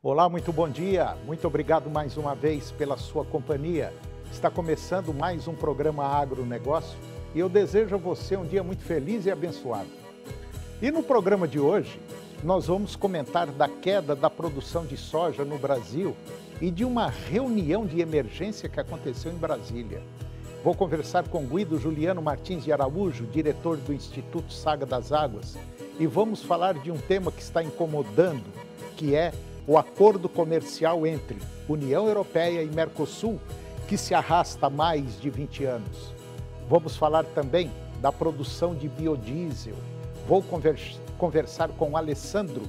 Olá, muito bom dia. Muito obrigado mais uma vez pela sua companhia. Está começando mais um programa Agronegócio e eu desejo a você um dia muito feliz e abençoado. E no programa de hoje, nós vamos comentar da queda da produção de soja no Brasil e de uma reunião de emergência que aconteceu em Brasília. Vou conversar com Guido Juliano Martins de Araújo, diretor do Instituto Saga das Águas, e vamos falar de um tema que está incomodando, que é o acordo comercial entre União Europeia e Mercosul, que se arrasta há mais de 20 anos. Vamos falar também da produção de biodiesel. Vou conversar com Alessandro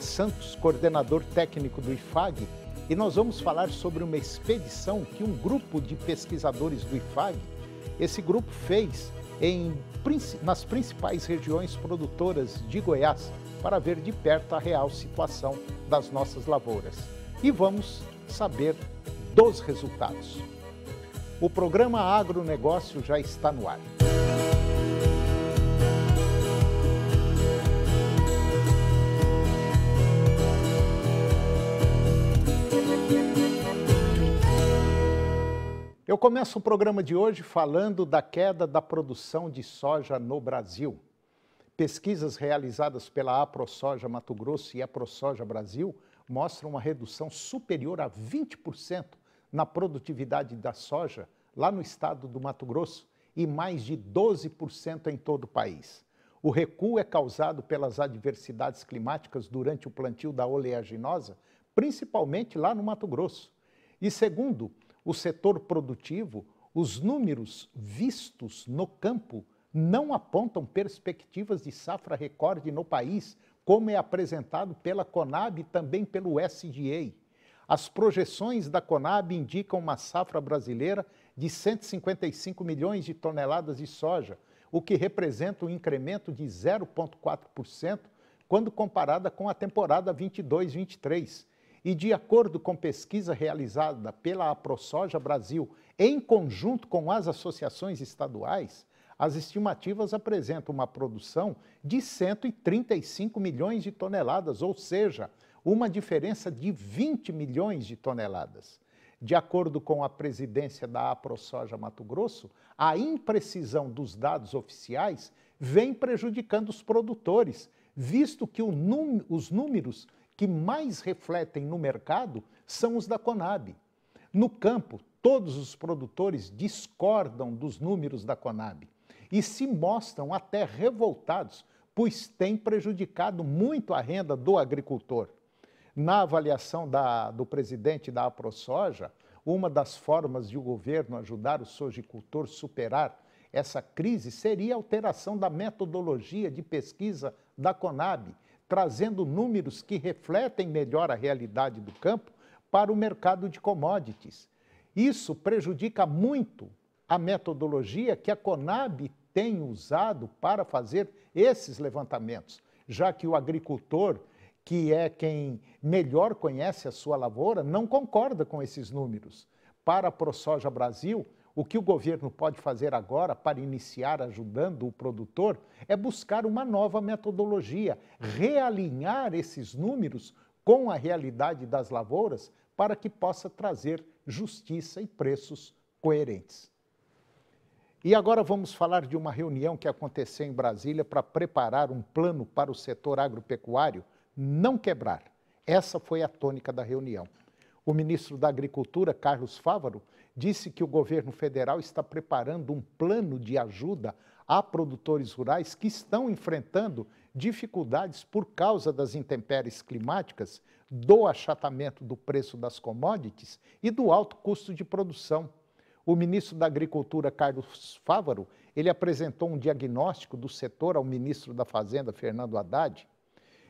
Santos, coordenador técnico do IFAG, e nós vamos falar sobre uma expedição que um grupo de pesquisadores do IFAG, esse grupo fez nas principais regiões produtoras de Goiás, para ver de perto a real situação das nossas lavouras. E vamos saber dos resultados. O programa Agronegócio já está no ar. Eu começo o programa de hoje falando da queda da produção de soja no Brasil. Pesquisas realizadas pela AproSoja Mato Grosso e AproSoja Brasil mostram uma redução superior a 20% na produtividade da soja lá no estado do Mato Grosso e mais de 12% em todo o país. O recuo é causado pelas adversidades climáticas durante o plantio da oleaginosa, principalmente lá no Mato Grosso. E segundo o setor produtivo, os números vistos no campo não apontam perspectivas de safra recorde no país, como é apresentado pela Conab e também pelo SDA. As projeções da Conab indicam uma safra brasileira de 155 milhões de toneladas de soja, o que representa um incremento de 0,4% quando comparada com a temporada 22-23. E de acordo com pesquisa realizada pela AproSoja Brasil, em conjunto com as associações estaduais, as estimativas apresentam uma produção de 135 milhões de toneladas, ou seja, uma diferença de 20 milhões de toneladas. De acordo com a presidência da AproSoja Mato Grosso, a imprecisão dos dados oficiais vem prejudicando os produtores, visto que os números que mais refletem no mercado são os da Conab. No campo, todos os produtores discordam dos números da Conab e se mostram até revoltados, pois tem prejudicado muito a renda do agricultor. Na avaliação do presidente da AproSoja, uma das formas de o governo ajudar o sojicultor a superar essa crise seria a alteração da metodologia de pesquisa da Conab, trazendo números que refletem melhor a realidade do campo para o mercado de commodities. Isso prejudica muito a metodologia que a Conab tem usado para fazer esses levantamentos, já que o agricultor, que é quem melhor conhece a sua lavoura, não concorda com esses números. Para a ProSoja Brasil, o que o governo pode fazer agora para iniciar ajudando o produtor é buscar uma nova metodologia, realinhar esses números com a realidade das lavouras para que possa trazer justiça e preços coerentes. E agora vamos falar de uma reunião que aconteceu em Brasília para preparar um plano para o setor agropecuário não quebrar. Essa foi a tônica da reunião. O ministro da Agricultura, Carlos Fávaro, disse que o governo federal está preparando um plano de ajuda a produtores rurais que estão enfrentando dificuldades por causa das intempéries climáticas, do achatamento do preço das commodities e do alto custo de produção. O ministro da Agricultura, Carlos Fávaro, ele apresentou um diagnóstico do setor ao ministro da Fazenda, Fernando Haddad,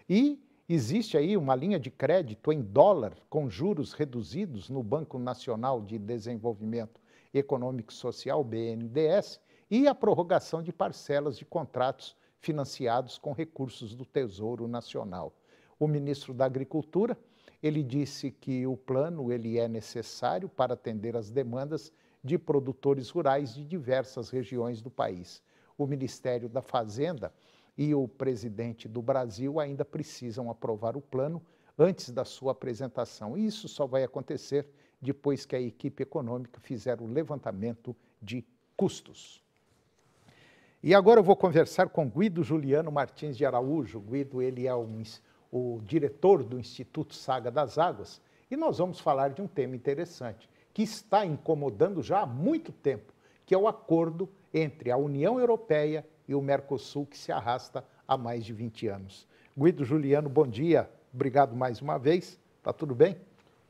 e existe aí uma linha de crédito em dólar com juros reduzidos no Banco Nacional de Desenvolvimento Econômico e Social, BNDES, e a prorrogação de parcelas de contratos financiados com recursos do Tesouro Nacional. O ministro da Agricultura, ele disse que o plano ele é necessário para atender às demandas de produtores rurais de diversas regiões do país. O Ministério da Fazenda e o presidente do Brasil ainda precisam aprovar o plano antes da sua apresentação. E isso só vai acontecer depois que a equipe econômica fizer o levantamento de custos. E agora eu vou conversar com Guido Juliano Martins de Araújo. Guido, ele é o diretor do Instituto Saga das Águas, e nós vamos falar de um tema interessante, que está incomodando já há muito tempo, que é o acordo entre a União Europeia e o Mercosul, que se arrasta há mais de 20 anos. Guido Juliano, bom dia. Obrigado mais uma vez. Está tudo bem?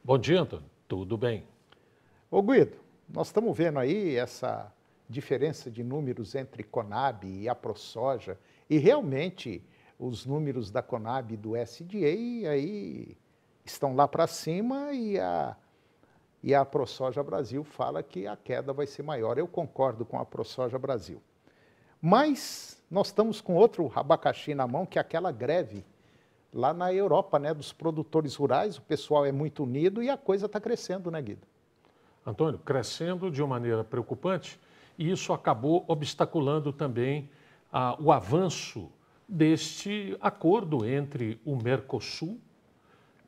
Bom dia, Antônio. Tudo bem. Ô Guido, nós estamos vendo aí essa diferença de números entre Conab e a ProSoja, e realmente os números da Conab e do SDA aí estão lá para cima, e a ProSoja Brasil fala que a queda vai ser maior. Eu concordo com a ProSoja Brasil. Mas nós estamos com outro abacaxi na mão, que é aquela greve lá na Europa, né, dos produtores rurais. O pessoal é muito unido e a coisa está crescendo, né, Guido? Antônio, crescendo de uma maneira preocupante, e isso acabou obstaculando também o avanço deste acordo entre o Mercosul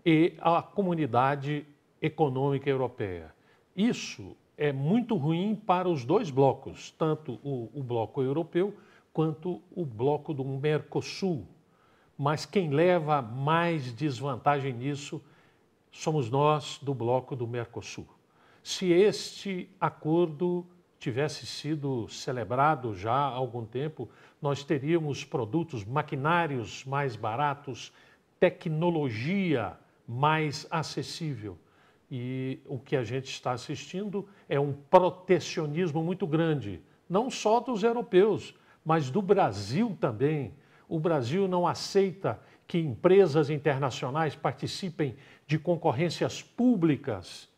e a Comunidade Econômica Europeia. Isso é muito ruim para os dois blocos, tanto o bloco europeu quanto o bloco do Mercosul. Mas quem leva mais desvantagem nisso somos nós do bloco do Mercosul. Se este acordo tivesse sido celebrado já há algum tempo, nós teríamos produtos, maquinários mais baratos, tecnologia mais acessível. E o que a gente está assistindo é um protecionismo muito grande, não só dos europeus, mas do Brasil também. O Brasil não aceita que empresas internacionais participem de concorrências públicas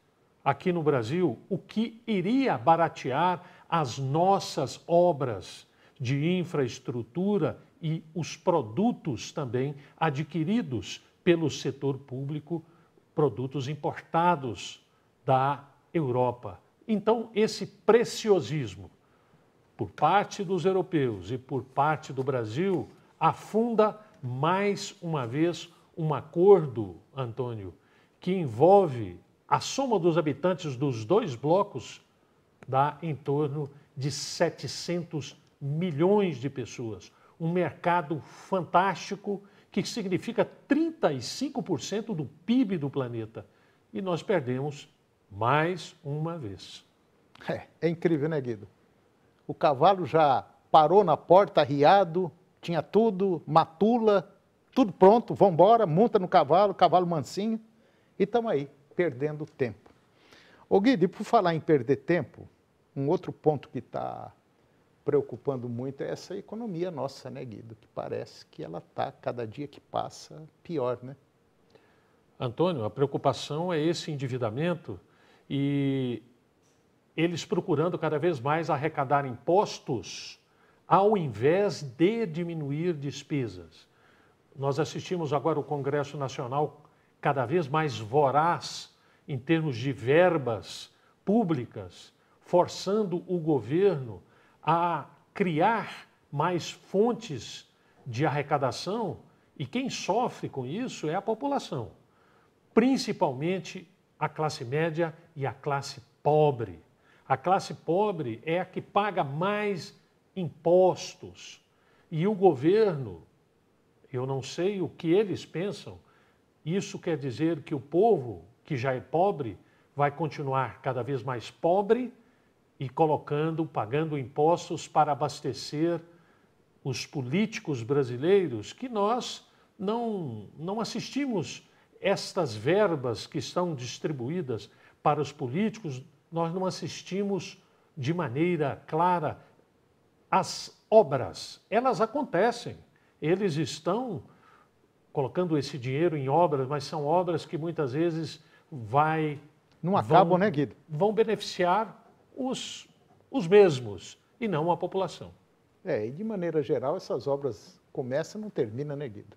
aqui no Brasil, o que iria baratear as nossas obras de infraestrutura e os produtos também adquiridos pelo setor público, produtos importados da Europa. Então, esse preciosismo por parte dos europeus e por parte do Brasil afunda mais uma vez um acordo, Antônio, que envolve a soma dos habitantes dos dois blocos dá em torno de 700 milhões de pessoas. Um mercado fantástico que significa 35% do PIB do planeta. E nós perdemos mais uma vez. É incrível, né, Guido? O cavalo já parou na porta, arriado, tinha tudo, matula, tudo pronto, vamos embora, monta no cavalo, cavalo mansinho, e estamos aí, perdendo tempo. Ô Guido, e por falar em perder tempo, um outro ponto que está preocupando muito é essa economia nossa, né, Guido? Que parece que ela está, cada dia que passa, pior, né? Antônio, a preocupação é esse endividamento e eles procurando cada vez mais arrecadar impostos ao invés de diminuir despesas. Nós assistimos agora o Congresso Nacional cada vez mais voraz em termos de verbas públicas, forçando o governo a criar mais fontes de arrecadação, e quem sofre com isso é a população, principalmente a classe média e a classe pobre. A classe pobre é a que paga mais impostos, e o governo, eu não sei o que eles pensam, isso quer dizer que o povo, que já é pobre, vai continuar cada vez mais pobre e pagando impostos para abastecer os políticos brasileiros, que nós não assistimos estas verbas que estão distribuídas para os políticos, nós não assistimos de maneira clara as obras. Elas acontecem, eles estão colocando esse dinheiro em obras, mas são obras que muitas vezes não acabam, né, Guido? Vão beneficiar os mesmos e não a população. E de maneira geral essas obras começam e não terminam, né, Guido?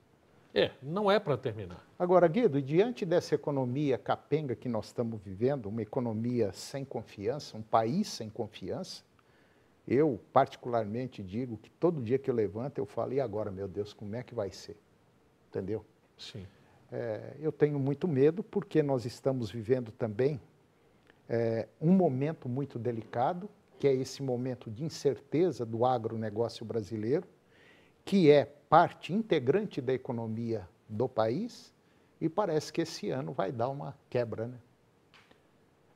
Não é para terminar. Agora, Guido, diante dessa economia capenga que nós estamos vivendo, uma economia sem confiança, um país sem confiança, eu particularmente digo que todo dia que eu levanto eu falo, e agora, meu Deus, como é que vai ser? Entendeu? Sim. eu tenho muito medo porque nós estamos vivendo também um momento muito delicado, que é esse momento de incerteza do agronegócio brasileiro, que é parte integrante da economia do país, e parece que esse ano vai dar uma quebra, né?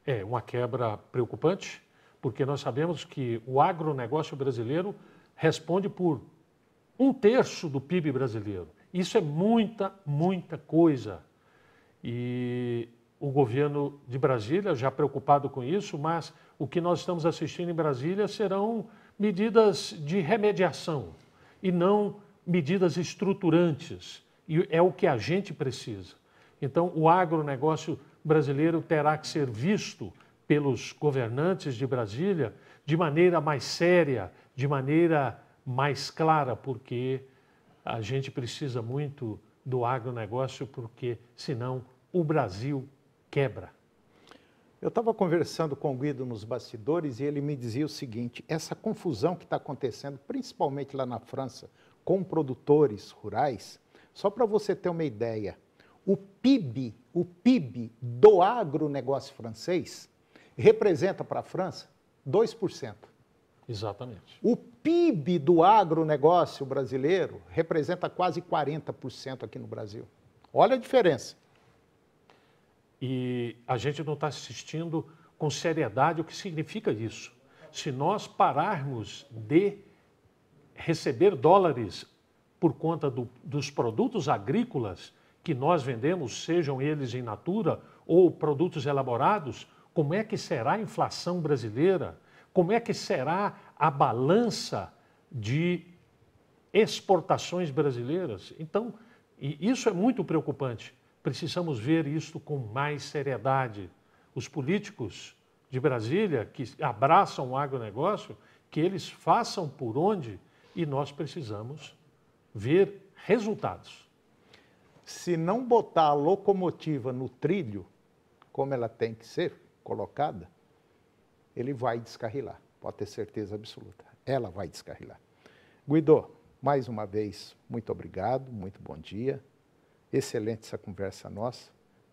É uma quebra preocupante, porque nós sabemos que o agronegócio brasileiro responde por 1/3 do PIB brasileiro. Isso é muita, muita coisa. E o governo de Brasília já preocupado com isso, mas o que nós estamos assistindo em Brasília serão medidas de remediação e não medidas estruturantes. E é o que a gente precisa. Então, o agronegócio brasileiro terá que ser visto pelos governantes de Brasília de maneira mais séria, de maneira mais clara, porque a gente precisa muito do agronegócio, porque senão o Brasil quebra. Eu estava conversando com o Guido nos bastidores e ele me dizia o seguinte: essa confusão que está acontecendo, principalmente lá na França, com produtores rurais, só para você ter uma ideia, o PIB do agronegócio francês representa para a França 2%. Exatamente. O PIB do agronegócio brasileiro representa quase 40% aqui no Brasil. Olha a diferença. E a gente não está assistindo com seriedade o que significa isso. Se nós pararmos de receber dólares por conta dos produtos agrícolas que nós vendemos, sejam eles in natura ou produtos elaborados, como é que será a inflação brasileira? Como é que será a balança de exportações brasileiras? Então, isso é muito preocupante. Precisamos ver isso com mais seriedade. Os políticos de Brasília que abraçam o agronegócio, que eles façam por onde, e nós precisamos ver resultados. Se não botar a locomotiva no trilho, como ela tem que ser colocada, ele vai descarrilar, pode ter certeza absoluta. Ela vai descarrilar. Guido, mais uma vez, muito obrigado, muito bom dia. Excelente essa conversa nossa.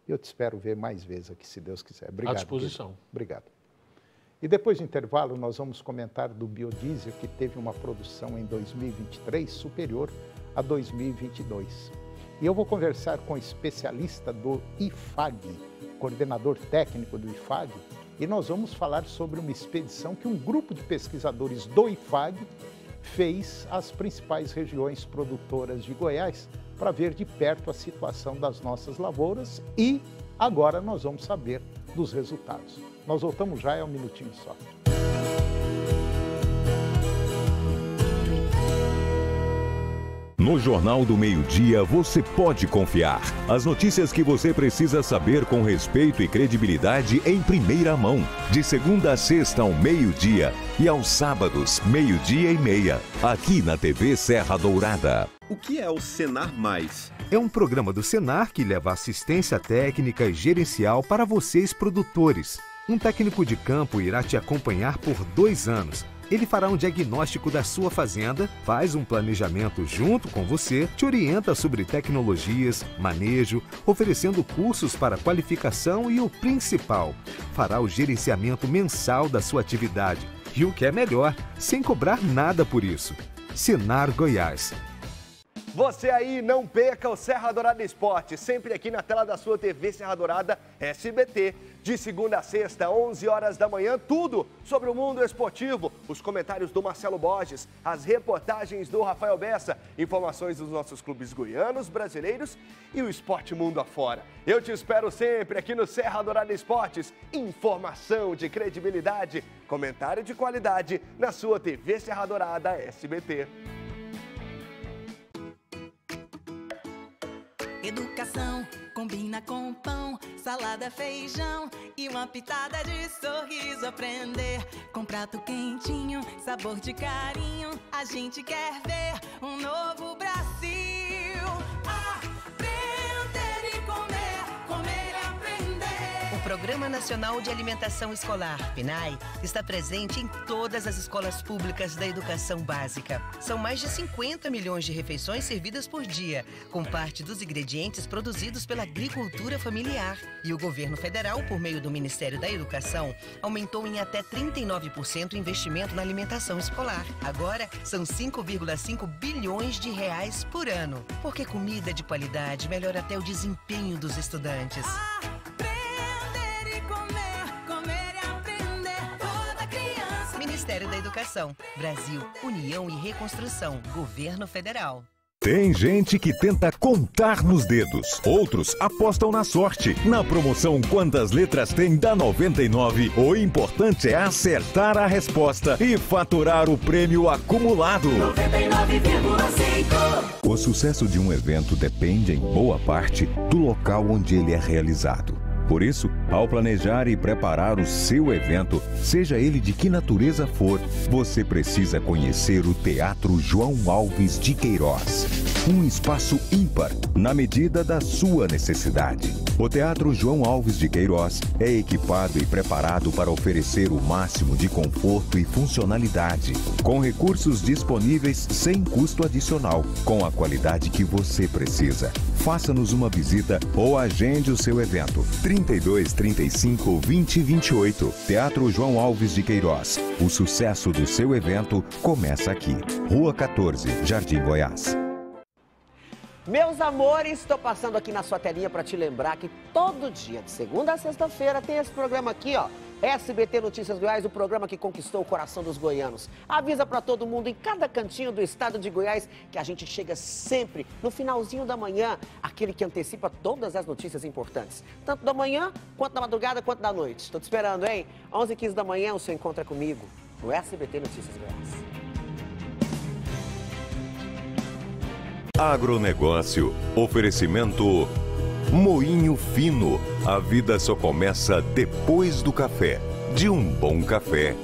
Eu te espero ver mais vezes aqui, se Deus quiser. Obrigado. À disposição. Guido. Obrigado. E depois do intervalo, nós vamos comentar do biodiesel, que teve uma produção em 2023 superior a 2022. E eu vou conversar com o especialista do IFAG, coordenador técnico do IFAG, e nós vamos falar sobre uma expedição que um grupo de pesquisadores do IFAG fez às principais regiões produtoras de Goiás para ver de perto a situação das nossas lavouras e agora nós vamos saber dos resultados. Nós voltamos já, é um minutinho só. No Jornal do Meio-Dia você pode confiar. As notícias que você precisa saber com respeito e credibilidade em primeira mão. De segunda a sexta ao meio-dia e aos sábados, 12:30. Aqui na TV Serra Dourada. O que é o Senar Mais? É um programa do Senar que leva assistência técnica e gerencial para vocês produtores. Um técnico de campo irá te acompanhar por 2 anos. Ele fará um diagnóstico da sua fazenda, faz um planejamento junto com você, te orienta sobre tecnologias, manejo, oferecendo cursos para qualificação e o principal, fará o gerenciamento mensal da sua atividade. E o que é melhor, sem cobrar nada por isso. Senar Goiás. Você aí não perca o Serra Dourada Esporte, sempre aqui na tela da sua TV Serra Dourada SBT. De segunda a sexta, 11 horas da manhã, tudo sobre o mundo esportivo. Os comentários do Marcelo Borges, as reportagens do Rafael Bessa, informações dos nossos clubes goianos, brasileiros e o esporte mundo afora. Eu te espero sempre aqui no Serra Dourada Esportes. Informação de credibilidade, comentário de qualidade na sua TV Serra Dourada SBT. Educação combina com pão, salada, feijão e uma pitada de sorriso. Aprender com prato quentinho, sabor de carinho. A gente quer ver um novo Brasil. Aprender e comer, comer e aprender. Programa Nacional de Alimentação Escolar, PNAE, está presente em todas as escolas públicas da educação básica. São mais de 50 milhões de refeições servidas por dia, com parte dos ingredientes produzidos pela agricultura familiar. E o governo federal, por meio do Ministério da Educação, aumentou em até 39% o investimento na alimentação escolar. Agora, são 5,5 bilhões de reais por ano. Porque comida de qualidade melhora até o desempenho dos estudantes. Aprender e comer, comer e aprender, toda criança. Ministério da Educação, Brasil, União e Reconstrução, Governo Federal. Tem gente que tenta contar nos dedos, outros apostam na sorte. Na promoção Quantas Letras Tem da 99, o importante é acertar a resposta e faturar o prêmio acumulado. 99,5. O sucesso de um evento depende, em boa parte, do local onde ele é realizado. Por isso, ao planejar e preparar o seu evento, seja ele de que natureza for, você precisa conhecer o Teatro João Alves de Queiroz. Um espaço ímpar, na medida da sua necessidade. O Teatro João Alves de Queiroz é equipado e preparado para oferecer o máximo de conforto e funcionalidade, com recursos disponíveis sem custo adicional, com a qualidade que você precisa. Faça-nos uma visita ou agende o seu evento. 32 35 20 28. Teatro João Alves de Queiroz. O sucesso do seu evento começa aqui. Rua 14, Jardim Goiás. Meus amores, estou passando aqui na sua telinha para te lembrar que todo dia, de segunda a sexta-feira, tem esse programa aqui, ó. SBT Notícias Goiás, o programa que conquistou o coração dos goianos. Avisa para todo mundo em cada cantinho do estado de Goiás que a gente chega sempre no finalzinho da manhã, aquele que antecipa todas as notícias importantes. Tanto da manhã, quanto da madrugada, quanto da noite. Estou te esperando, hein? 11h15 da manhã, você encontra comigo no SBT Notícias Goiás. Agronegócio. Oferecimento Moinho Fino. A vida só começa depois do café. De um bom café.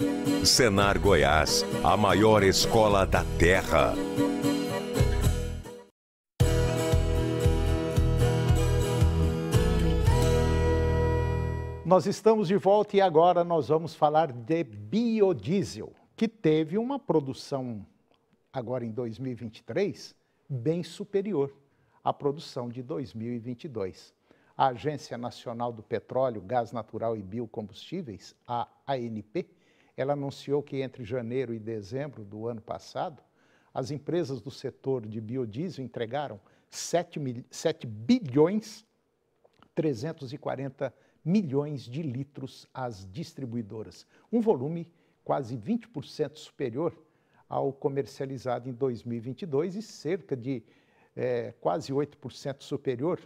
Senar Goiás, a maior escola da terra. Nós estamos de volta e agora nós vamos falar de biodiesel, que teve uma produção agora em 2023 bem superior à produção de 2022. A Agência Nacional do Petróleo, Gás Natural e Biocombustíveis, a ANP, ela anunciou que entre janeiro e dezembro do ano passado, as empresas do setor de biodiesel entregaram 7 bilhões 340 milhões de litros às distribuidoras, um volume quase 20% superior ao comercializado em 2022 e cerca de quase 8% superior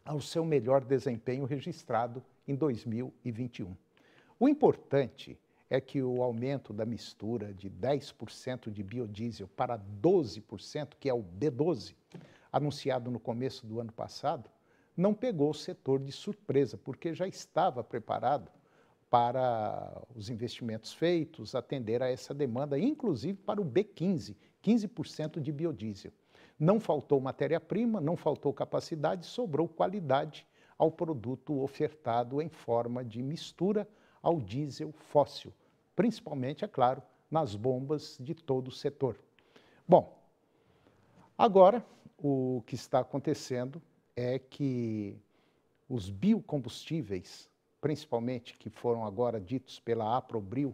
ao seu melhor desempenho registrado em 2021. O importante é que o aumento da mistura de 10% de biodiesel para 12%, que é o B12, anunciado no começo do ano passado, não pegou o setor de surpresa, porque já estava preparado para os investimentos feitos, atender a essa demanda, inclusive para o B15, 15% de biodiesel. Não faltou matéria-prima, não faltou capacidade, sobrou qualidade ao produto ofertado em forma de mistura ao diesel fóssil, principalmente, é claro, nas bombas de todo o setor. Bom, agora o que está acontecendo é que os biocombustíveis, principalmente que foram agora ditos pela Aprobio,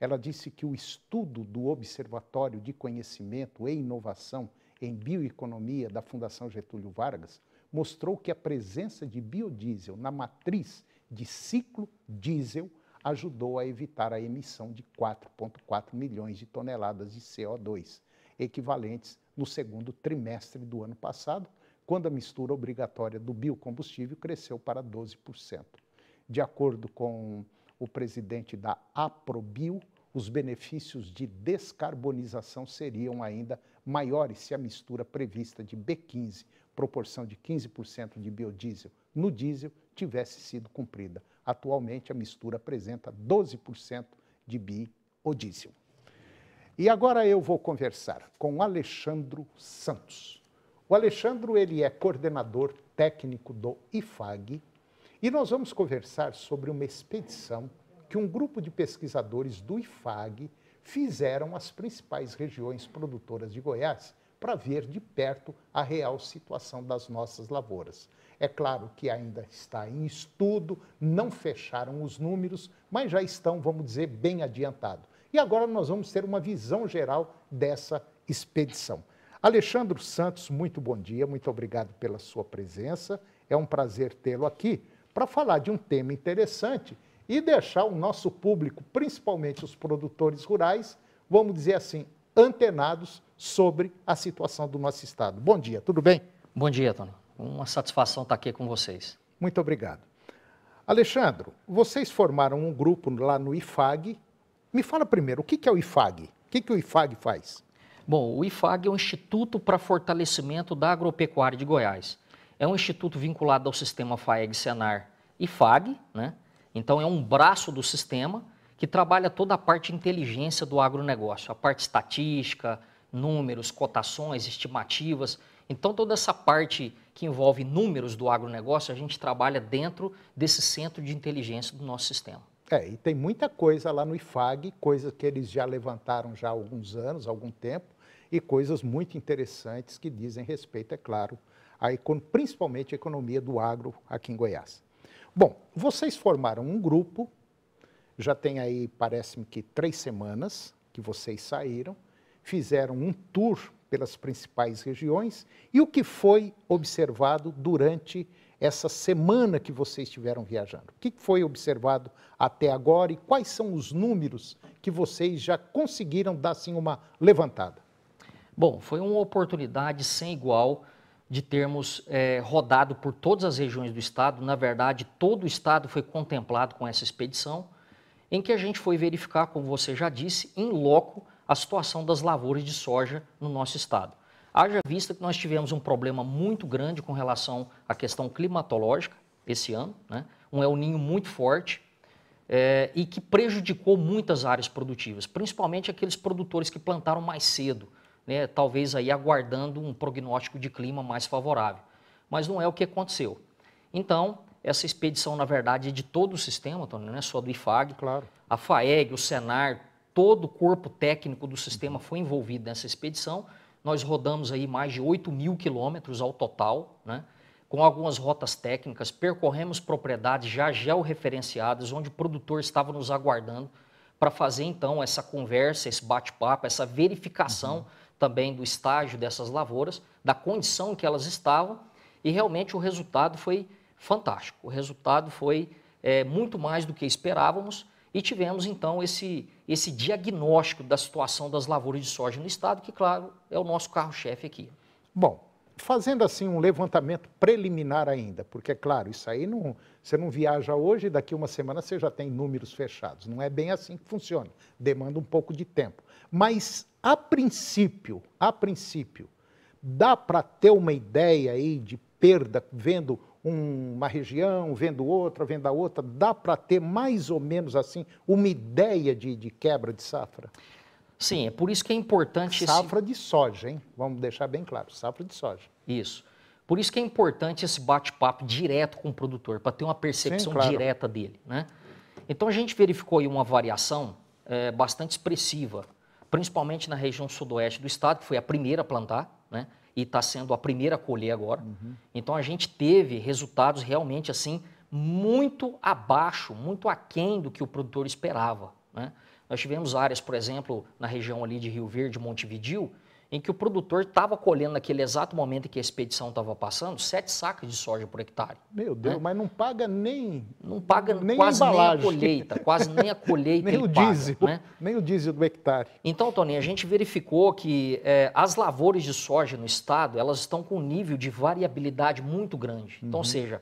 ela disse que o estudo do Observatório de Conhecimento e Inovação em Bioeconomia da Fundação Getúlio Vargas mostrou que a presença de biodiesel na matriz de ciclo diesel ajudou a evitar a emissão de 4,4 milhões de toneladas de CO2, equivalentes no segundo trimestre do ano passado, quando a mistura obrigatória do biocombustível cresceu para 12%. De acordo com o presidente da Aprobio, os benefícios de descarbonização seriam ainda maiores se a mistura prevista de B15, proporção de 15% de biodiesel no diesel, tivesse sido cumprida. Atualmente, a mistura apresenta 12% de biodiesel. E agora eu vou conversar com o Alexandro Santos. O Alexandro, ele é coordenador técnico do IFAG, E nós vamos conversar sobre uma expedição que um grupo de pesquisadores do IFAG fizeram às principais regiões produtoras de Goiás para ver de perto a real situação das nossas lavouras. É claro que ainda está em estudo, não fecharam os números, mas já estão, vamos dizer, bem adiantados. E agora nós vamos ter uma visão geral dessa expedição. Alexandre Santos, muito bom dia, muito obrigado pela sua presença. É um prazer tê-lo aqui para falar de um tema interessante e deixar o nosso público, principalmente os produtores rurais, vamos dizer assim, antenados sobre a situação do nosso estado. Bom dia, tudo bem? Bom dia, Tony. Uma satisfação estar aqui com vocês. Muito obrigado. Alexandre, vocês formaram um grupo lá no IFAG. Me fala primeiro, o que é o IFAG? O que o IFAG faz? Bom, o IFAG é um Instituto para Fortalecimento da Agropecuária de Goiás. É um instituto vinculado ao sistema FAEG-Senar IFAG, né? Então é um braço do sistema que trabalha toda a parte de inteligência do agronegócio, a parte estatística, números, cotações, estimativas. Então toda essa parte que envolve números do agronegócio, a gente trabalha dentro desse centro de inteligência do nosso sistema. E tem muita coisa lá no IFAG, coisa que eles já levantaram já há alguns anos, há algum tempo, e coisas muito interessantes que dizem respeito, é claro, principalmente a economia do agro aqui em Goiás. Bom, vocês formaram um grupo, já tem aí, parece-me que 3 semanas que vocês saíram, fizeram um tour pelas principais regiões, e o que foi observado durante essa semana que vocês estiveram viajando? O que foi observado até agora e quais são os números que vocês já conseguiram dar assim uma levantada? Bom, foi uma oportunidade sem igual de termos rodado por todas as regiões do estado. Na verdade, todo o estado foi contemplado com essa expedição, em que a gente foi verificar, como você já disse, em loco, a situação das lavouras de soja no nosso estado. Haja vista que nós tivemos um problema muito grande com relação à questão climatológica esse ano, né? Um El Niño muito forte e que prejudicou muitas áreas produtivas, principalmente aqueles produtores que plantaram mais cedo, né? Talvez aí aguardando um prognóstico de clima mais favorável. Mas não é o que aconteceu. Então, essa expedição, na verdade, é de todo o sistema, Tony, não é só do IFAG. Claro. A FAEG, o Senar, todo o corpo técnico do sistema foi envolvido nessa expedição. Nós rodamos aí mais de 8.000 quilômetros ao total, né? Com algumas rotas técnicas, percorremos propriedades já georreferenciadas, onde o produtor estava nos aguardando para fazer então essa conversa, esse bate-papo, essa verificação também do estágio dessas lavouras, da condição em que elas estavam, e realmente o resultado foi fantástico. O resultado foi muito mais do que esperávamos, e tivemos, então, esse diagnóstico da situação das lavouras de soja no estado, que, claro, é o nosso carro-chefe aqui. Bom, fazendo assim um levantamento preliminar ainda, porque, claro, isso aí você não viaja hoje e daqui uma semana você já tem números fechados. Não é bem assim que funciona. Demanda um pouco de tempo. Mas, a princípio, dá para ter uma ideia aí de perda, vendo uma região, vendo outra, dá para ter mais ou menos assim uma ideia de quebra de safra? Sim, é por isso que é importante... Safra de soja, hein? Vamos deixar bem claro, safra de soja. Isso. Por isso que é importante esse bate-papo direto com o produtor, para ter uma percepção direta dele, né? Então a gente verificou aí uma variação bastante expressiva, principalmente na região sudoeste do estado, que foi a primeira a plantar, né? E está sendo a primeira a colher agora. Então a gente teve resultados realmente assim muito abaixo, muito aquém do que o produtor esperava, né? Nós tivemos áreas, por exemplo, na região ali de Rio Verde, Montevidéu, em que o produtor estava colhendo naquele exato momento em que a expedição estava passando 7 sacas de soja por hectare. Meu Deus, né? Mas não paga nem... Não paga nem quase nem a colheita, quase nem a colheita nem o diesel, paga, né? Nem o diesel do hectare. Então, Tony, a gente verificou que as lavouras de soja no estado, elas estão com um nível de variabilidade muito grande. Então, ou seja,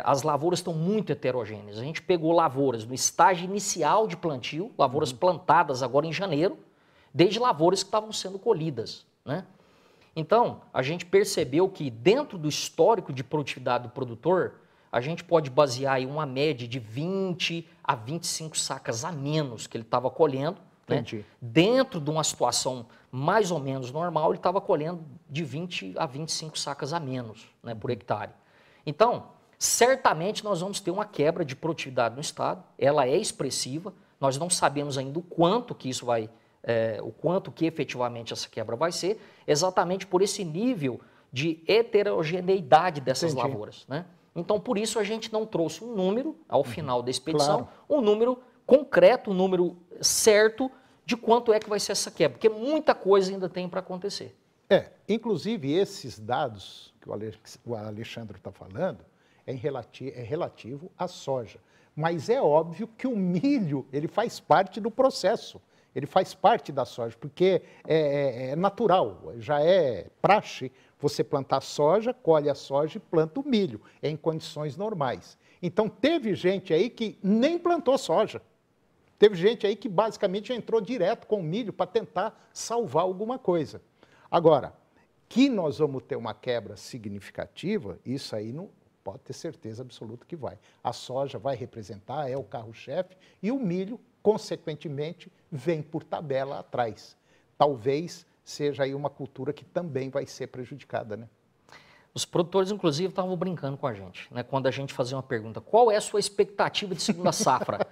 as lavouras estão muito heterogêneas. A gente pegou lavouras no estágio inicial de plantio, lavouras plantadas agora em janeiro, desde lavouras que estavam sendo colhidas, né? Então, a gente percebeu que dentro do histórico de produtividade do produtor, a gente pode basear aí uma média de 20 a 25 sacas a menos que ele estava colhendo, né? Dentro de uma situação mais ou menos normal, ele estava colhendo de 20 a 25 sacas a menos, né, por hectare. Então, certamente nós vamos ter uma quebra de produtividade no estado, ela é expressiva, nós não sabemos ainda o quanto que isso vai, o quanto que efetivamente essa quebra vai ser, exatamente por esse nível de heterogeneidade dessas lavouras, né? Então, por isso a gente não trouxe um número ao final da expedição, um número concreto, um número certo de quanto é que vai ser essa quebra, porque muita coisa ainda tem para acontecer. Inclusive esses dados que o Alexandre está falando é relativo à soja. Mas é óbvio que o milho ele faz parte do processo, ele faz parte da soja, porque é natural, já é praxe você plantar soja, colhe a soja e planta o milho, em condições normais. Então teve gente aí que nem plantou soja, teve gente aí que basicamente já entrou direto com o milho para tentar salvar alguma coisa. Agora, que nós vamos ter uma quebra significativa, isso aí não pode ter certeza absoluta que vai. A soja vai representar, é o carro-chefe, e o milho, consequentemente, vem por tabela atrás. Talvez seja aí uma cultura que também vai ser prejudicada, né? Os produtores, inclusive, estavam brincando com a gente, né? Quando a gente fazia uma pergunta, qual é a sua expectativa de segunda safra?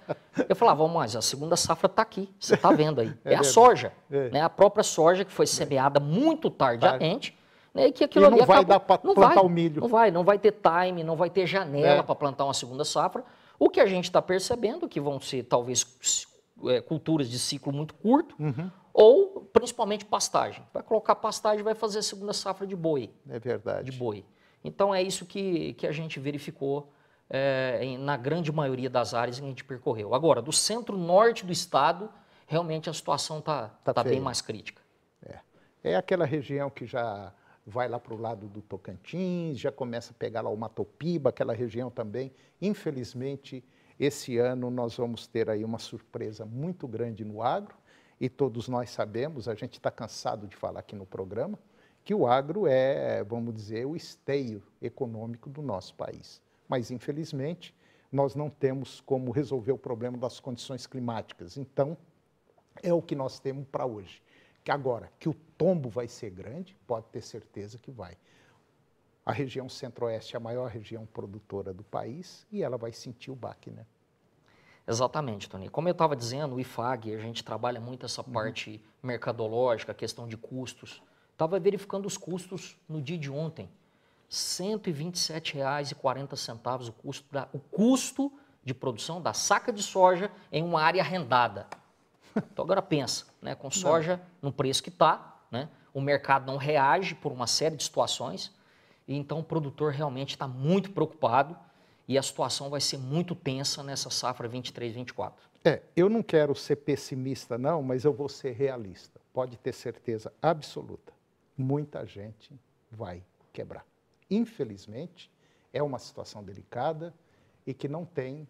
Eu falava, mas a segunda safra está aqui, você está vendo aí. É a soja, né? A própria soja que foi semeada muito tardiamente, né? E que aquilo ali não vai dar para plantar o milho. Não vai ter time, não vai ter janela para plantar uma segunda safra. O que a gente está percebendo, que vão ser talvez culturas de ciclo muito curto, ou principalmente pastagem. Vai colocar pastagem e vai fazer a segunda safra de boi. É verdade. De boi. Então é isso que a gente verificou na grande maioria das áreas que a gente percorreu. Agora, do centro-norte do estado, realmente a situação está bem mais crítica. É aquela região que já vai lá para o lado do Tocantins, já começa a pegar lá o Matopiba, aquela região também. Infelizmente, esse ano nós vamos ter aí uma surpresa muito grande no agro, e todos nós sabemos, a gente está cansado de falar aqui no programa, que o agro é, vamos dizer, o esteio econômico do nosso país. Mas, infelizmente, nós não temos como resolver o problema das condições climáticas. Então, é o que nós temos para hoje. Que agora, que o tombo vai ser grande, pode ter certeza que vai. A região centro-oeste é a maior região produtora do país e ela vai sentir o baque, né? Exatamente, Tony. Como eu estava dizendo, o IFAG, a gente trabalha muito essa parte mercadológica, a questão de custos. Estava verificando os custos no dia de ontem. R$ 127,40 o custo de produção da saca de soja em uma área arrendada. Então agora pensa, né, com soja no preço que está, né, o mercado não reage por uma série de situações, e então o produtor realmente está muito preocupado e a situação vai ser muito tensa nessa safra 23-24. Eu não quero ser pessimista não, mas eu vou ser realista. Pode ter certeza absoluta, muita gente vai quebrar. Infelizmente, é uma situação delicada e que não tem,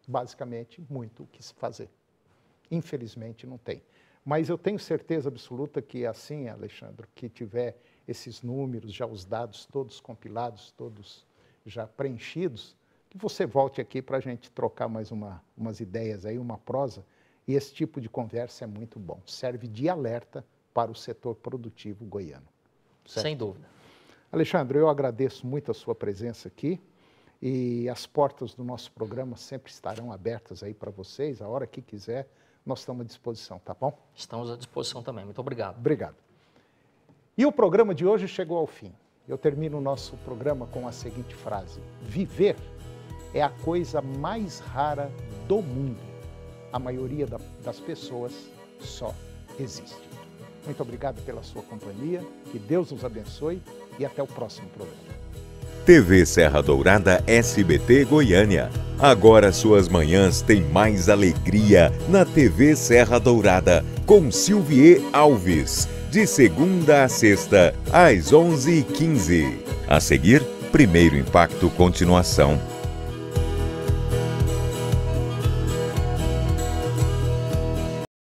basicamente, muito o que se fazer. Infelizmente, não tem. Mas eu tenho certeza absoluta que assim, Alexandre, que tiver esses números, já os dados todos compilados, todos já preenchidos, que você volte aqui para a gente trocar mais umas ideias aí, uma prosa, e esse tipo de conversa é muito bom. Serve de alerta para o setor produtivo goiano. Certo? Sem dúvida. Alexandre, eu agradeço muito a sua presença aqui e as portas do nosso programa sempre estarão abertas aí para vocês, a hora que quiser, nós estamos à disposição, tá bom? Estamos à disposição também, muito obrigado. Obrigado. E o programa de hoje chegou ao fim. Eu termino o nosso programa com a seguinte frase: viver é a coisa mais rara do mundo. A maioria das pessoas só existe. Muito obrigado pela sua companhia, que Deus nos abençoe e até o próximo programa. TV Serra Dourada SBT Goiânia. Agora suas manhãs têm mais alegria na TV Serra Dourada, com Silvier Alves, de segunda a sexta, às 11h15. A seguir, Primeiro Impacto Continuação.